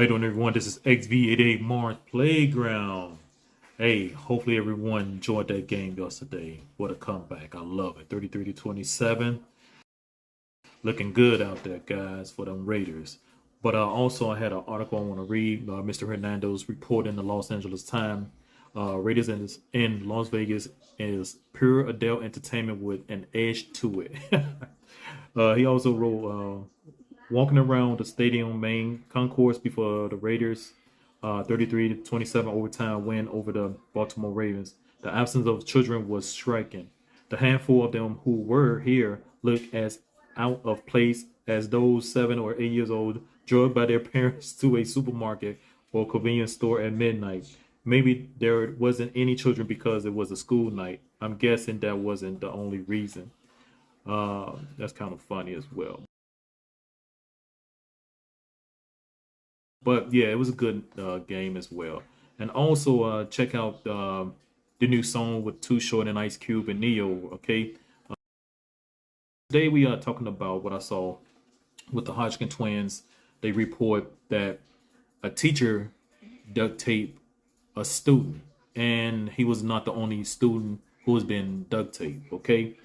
you doing, everyone? This is XV88 Mars Playground. Hey, hopefully everyone enjoyed that game yesterday. What a comeback. I love it. 33-27. Looking good out there, guys, for them Raiders. But also, I had an article I want to read. Mr. Hernando's report in the Los Angeles Times. Raiders in Las Vegas is pure adult entertainment with an edge to it. He also wrote, walking around the stadium main concourse before the Raiders 33-27 overtime win over the Baltimore Ravens. The absence of children was striking. The handful of them who were here looked as out of place as those 7 or 8 years old drugged by their parents to a supermarket or convenience store at midnight. Maybe there wasn't any children because it was a school night. I'm guessing that wasn't the only reason. That's kind of funny as well. But yeah, it was a good game as well. And also check out the new song with Too Short and Ice Cube and Neo. Okay. Today we are talking about what I saw with the Hodgkin twins. They report that a teacher duct taped a student, and he was not the only student who has been duct taped. Okay.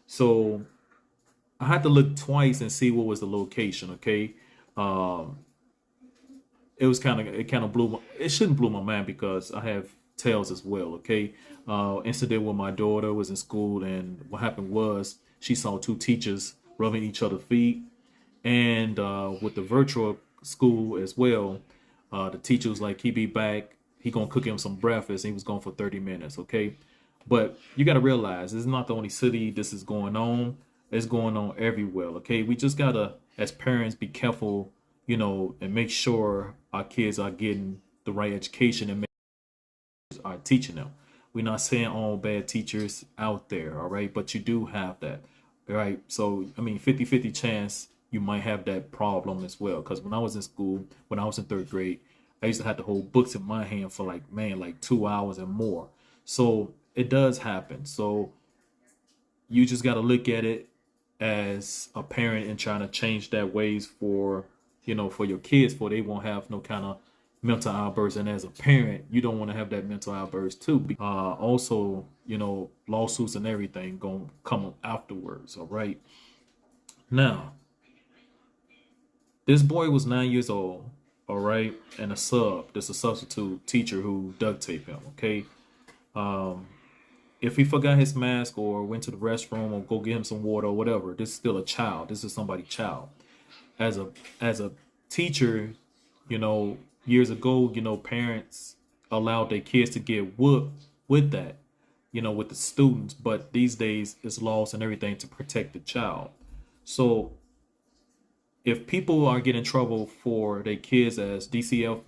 So I had to look twice and see what was the location. Okay. It kind of it shouldn't blew my mind because I have tales as well. Okay. Incident with my daughter was in school, and what happened was she saw 2 teachers rubbing each other's feet, and with the virtual school as well, the teacher was like, he be back, he gonna cook him some breakfast, and he was gone for 30 minutes. Okay. But you got to realize this is not the only city this is going on. It's going on everywhere. Okay. We just gotta, as parents, be careful, and make sure our kids are getting the right education and are teaching them. We're not saying all bad teachers out there, all right? But you do have that, all right? So, I mean, 50-50 chance you might have that problem as well. Because when I was in school, when I was in 3rd grade, I used to have to hold books in my hand for like 2 hours and more. So it does happen. So you just got to look at it as a parent and trying to change that ways for for your kids, for they won't have no kind of mental outburst. And as a parent, you don't want to have that mental outburst too. Also, lawsuits and everything gonna come afterwards. All right. Now, this boy was 9 years old. All right, and there's a substitute teacher who duct taped him. Okay. If he forgot his mask or went to the restroom or go get him some water or whatever, this is still a child. This is somebody's child. As a teacher, years ago, parents allowed their kids to get whooped with that, with the students. But these days, it's laws and everything to protect the child. So if people are getting in trouble for their kids as DCF,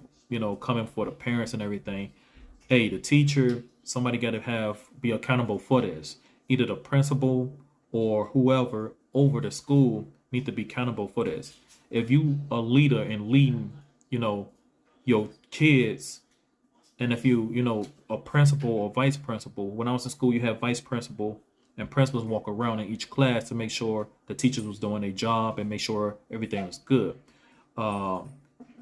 coming for the parents and everything, hey, the teacher, somebody got to be accountable for this. Either the principal or whoever over the school need to be accountable for this. If you a leader and leading, your kids, and if you, a principal or vice principal, when I was in school, you have vice principal and principals walk around in each class to make sure the teachers was doing their job and make sure everything was good.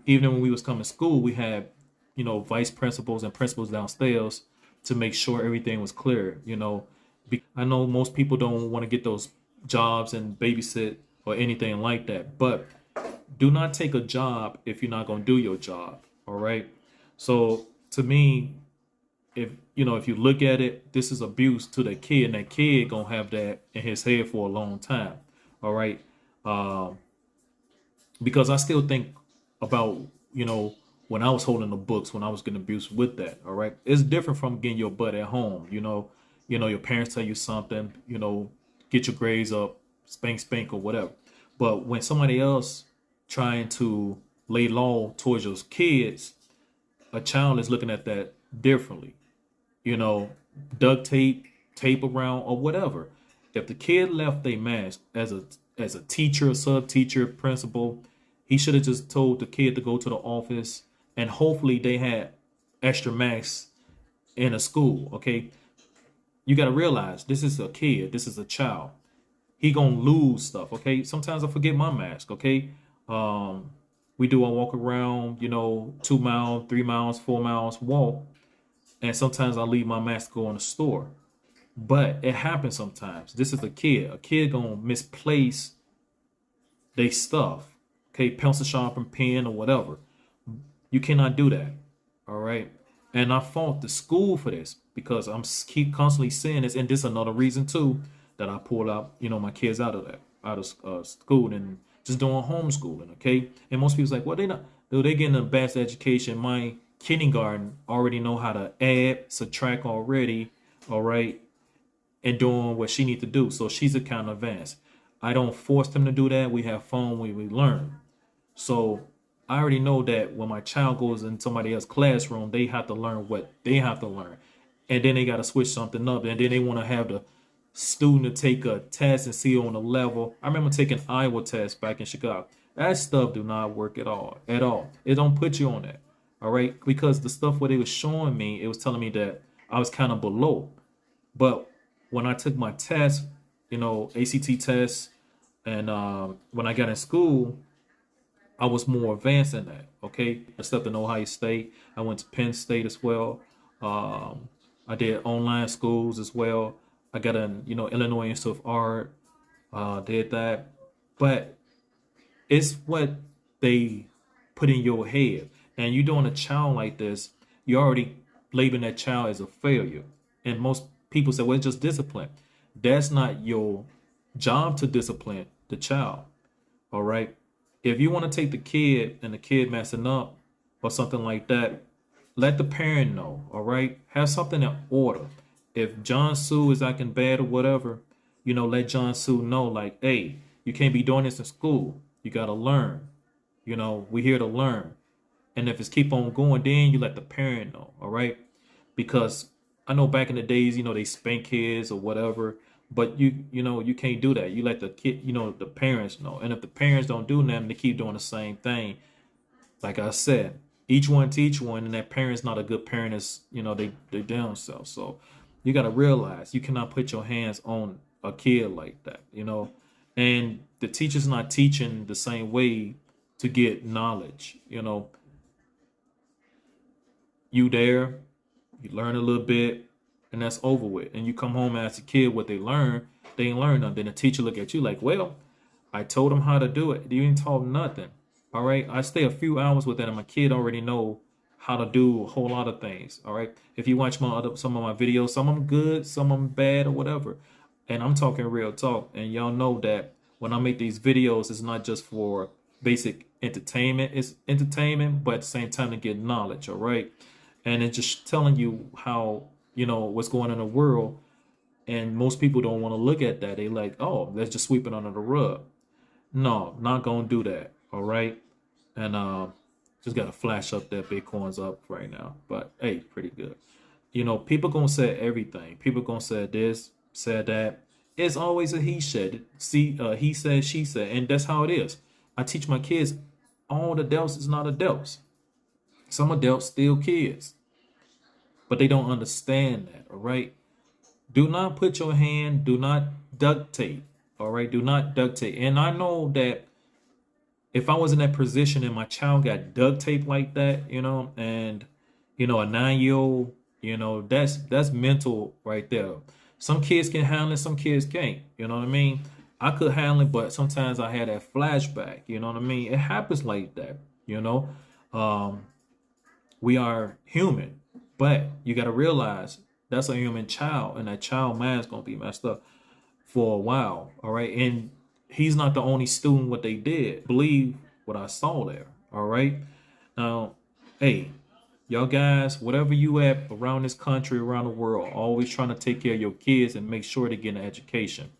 Even when we was coming to school, we had, vice principals and principals downstairs to make sure everything was clear. I know most people don't want to get those jobs and babysit or anything like that, but do not take a job if you're not going to do your job. All right. So to me, if you look at it, this is abuse to the kid, and that kid gonna have that in his head for a long time. All right. Because I still think about, when I was holding the books, when I was getting abused with that. All right. It's different from getting your butt at home. Your parents tell you something, get your grades up, spank, or whatever. But when somebody else trying to lay law towards your kids, a child is looking at that differently. Duct tape around or whatever. If the kid left a mask as a teacher, sub teacher, principal, he should have just told the kid to go to the office, and hopefully they had extra masks in a school. Okay. You got to realize this is a kid. This is a child. He gonna lose stuff. Okay. Sometimes I forget my mask. Okay. we do a walk around, 2 miles, 3 miles, 4 miles walk. And sometimes I leave my mask to go in the store. But it happens sometimes. This is a kid. A kid gonna misplace they stuff. Okay, pencil sharpener, pen, or whatever. You cannot do that. All right. And I fault the school for this because I'm keep constantly saying this, and this is another reason too that I pull out, my kids out of school and just doing homeschooling. Okay, and most people's like, well, they getting the best education. My kindergarten already know how to add, subtract already. All right, and doing what she need to do, so she's a kind of advanced. I don't force them to do that. We have fun when we learn. So I already know that when my child goes in somebody else's classroom, they have to learn what they have to learn. And then they got to switch something up. And then they want to have the student to take a test and see on the level. I remember taking Iowa test back in Chicago. That stuff do not work at all. At all. It don't put you on that. All right. Because the stuff what they was showing me, it was telling me that I was kind of below. But when I took my test, ACT test, and when I got in school, I was more advanced in that. Okay, I stepped in Ohio State. I went to Penn State as well. I did online schools as well. I got in, Illinois Institute of Art. Did that, but it's what they put in your head. And you doing a child like this, you already labeling that child as a failure. And most people say, well, it's just discipline. That's not your job to discipline the child. All right. If you want to take the kid and the kid messing up or something like that, let the parent know. All right. Have something in order. If John Sue is acting bad or whatever, let John Sue know, like, hey, you can't be doing this in school. You got to learn. We're here to learn. And if it's keep on going, then you let the parent know. All right. Because I know back in the days, they spank kids or whatever, but you can't do that. You let the kid, the parents know. And if the parents don't do nothing, they keep doing the same thing. Like I said, each one teach one, and that parent's not a good parent is, they damn self. So you got to realize you cannot put your hands on a kid like that, and the teacher's not teaching the same way to get knowledge. You there, you learn a little bit, and that's over with. And you come home and ask a kid what they ain't learn nothing. Then the teacher look at you like, well, I told them how to do it. You ain't taught nothing. All right. I stay a few hours with that, and my kid already know how to do a whole lot of things. All right. If you watch some of my videos, some of them good, some of them bad or whatever. And I'm talking real talk. And y'all know that when I make these videos, it's not just for basic entertainment. It's entertainment, but at the same time to get knowledge. All right. And it's just telling you how, what's going on in the world. And most people don't want to look at that. They like, oh, let's just sweep it under the rug. No, not going to do that. All right. And just got to flash up that Bitcoin's up right now. But hey, pretty good. People going to say everything. People going to say this, say that. It's always a he said. See, he said, she said. And that's how it is. I teach my kids all adults is not adults. Some adults still kids. But they don't understand that. All right. Do not put your hand, do not duct tape. All right. Do not duct tape. And I know that if I was in that position and my child got duct tape like that, and, a 9-year-old, that's mental right there. Some kids can handle it. Some kids can't. You know what I mean? I could handle it, but sometimes I had that flashback. You know what I mean? It happens like that. We are human, but you got to realize that's a human child, and that child mind's going to be messed up for a while. All right. And he's not the only student what they did. Believe what I saw there. All right. Now, hey, y'all guys, whatever you at around this country, around the world, always trying to take care of your kids and make sure they get an education.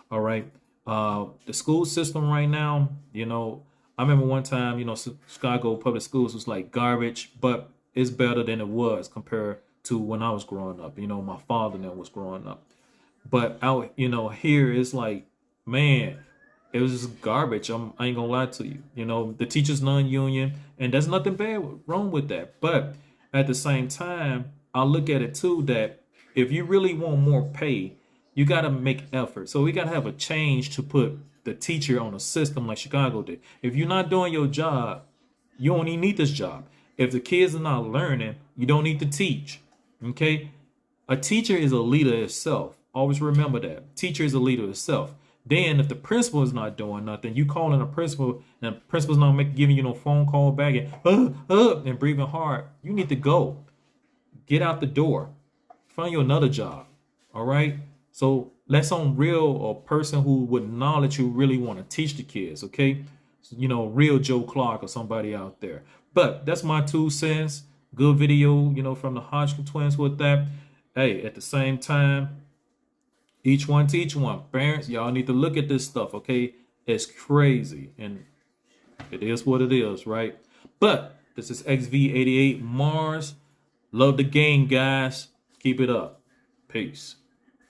All right. The school system right now, I remember one time, Chicago public schools was like garbage, but it's better than it was compared to when I was growing up. My father then was growing up. But out, here it's like, man, it was just garbage. I ain't gonna lie to you. The teachers non-union, and there's nothing wrong with that. But at the same time, I look at it too that if you really want more pay, you got to make effort. So we got to have a change to put the teacher on a system like Chicago did. If you're not doing your job, You don't even need this job. If the kids are not learning, you don't need to teach. Okay? A teacher is a leader itself. Always remember that. Teacher is a leader itself. Then if the principal is not doing nothing, you calling a principal and the principal's not giving you no phone call back and breathing hard, you need to go. Get out the door. Find you another job. All right? So let's on real a person who would knowledge who really want to teach the kids, okay? You know, real Joe Clark or somebody out there. But that's my 2 cents. Good video, you know, from the Hodgkin twins with that. Hey, at the same time, each one teach one. Parents, y'all need to look at this stuff, okay? It's crazy. And it is what it is, right? But this is XV88 Mars. Love the game, guys. Keep it up. Peace.